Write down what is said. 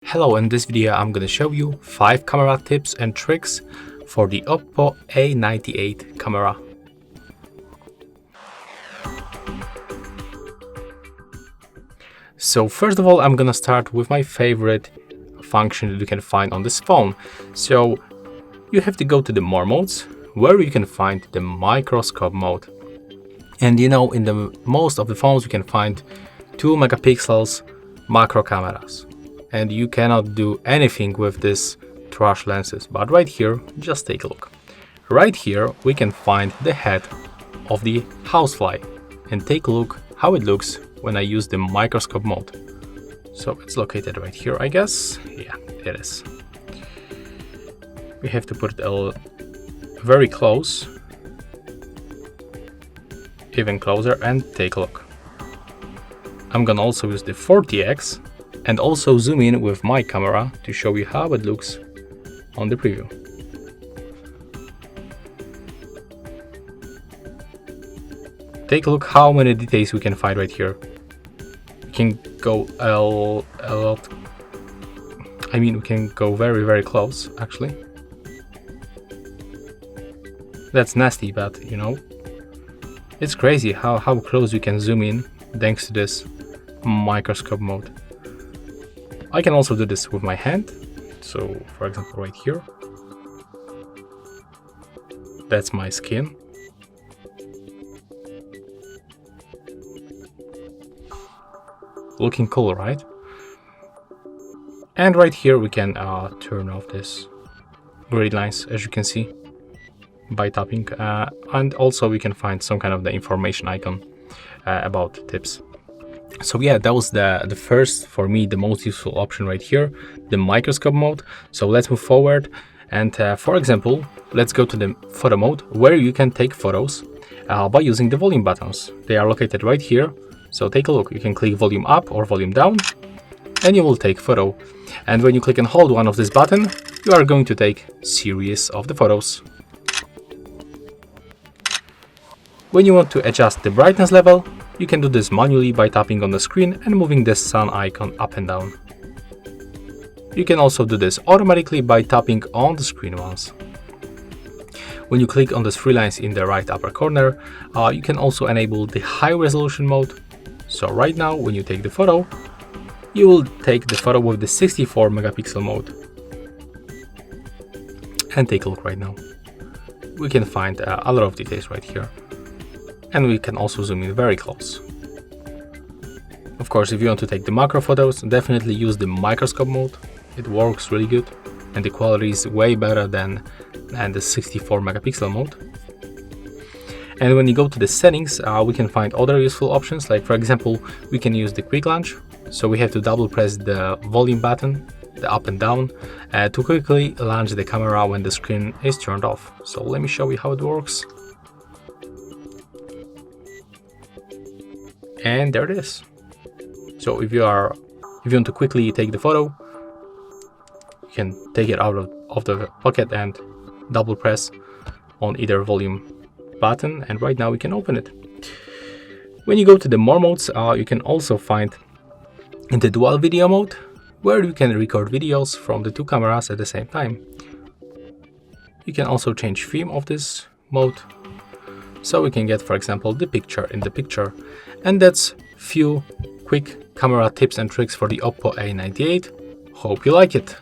Hello, in this video I'm gonna show you 5 camera tips and tricks for the OPPO A98 camera. So first of all, I'm gonna start with my favorite function that you can find on this phone. So you have to go to the more modes, where you can find the microscope mode. And you know, in the most of the phones you can find 2 megapixels macro cameras. And you cannot do anything with this trash lenses, but right here, just take a look. Right here we can find the head of the housefly and take a look how it looks when I use the microscope mode. So it's located right here, I guess. Yeah, it is. We have to put it very close, even closer, and take a look. I'm gonna also use the 40x and also zoom in with my camera to show you how it looks on the preview. Take a look how many details we can find right here. We can go a lot. I mean, we can go very close, actually. That's nasty, but you know, it's crazy how close you can zoom in thanks to this microscope mode. I can also do this with my hand. So for example, right here, that's my skin. Looking cool, right? And right here we can turn off this grid lines, as you can see, by tapping, and also we can find some kind of the information icon about tips. So yeah, that was the first, for me, the most useful option right here, the microscope mode. So let's move forward, and for example, let's go to the photo mode, where you can take photos by using the volume buttons. They are located right here. So take a look. You can click volume up or volume down, and you will take photo. And when you click and hold one of this button, you are going to take series of the photos. When you want to adjust the brightness level, you can do this manually by tapping on the screen and moving the sun icon up and down. You can also do this automatically by tapping on the screen once. When you click on the 3 lines in the right upper corner, you can also enable the high resolution mode. So right now, when you take the photo, you will take the photo with the 64 megapixel mode. And take a look right now. We can find a lot of details right here. And we can also zoom in very close. Of course, if you want to take the macro photos, definitely use the microscope mode. It works really good, and the quality is way better than the 64 megapixel mode. And when you go to the settings, we can find other useful options, like for example, we can use the quick launch. So we have to double press the volume button, the up and down, to quickly launch the camera when the screen is turned off. So let me show you how it works. And there it is. So if you want to quickly take the photo, you can take it out of the pocket and double press on either volume button, and right now we can open it. When you go to the more modes, you can also find in the dual video mode, where you can record videos from the 2 cameras at the same time. You can also change theme of this mode, so we can get, for example, the picture in the picture. And that's few quick camera tips and tricks for the OPPO A98. Hope you like it.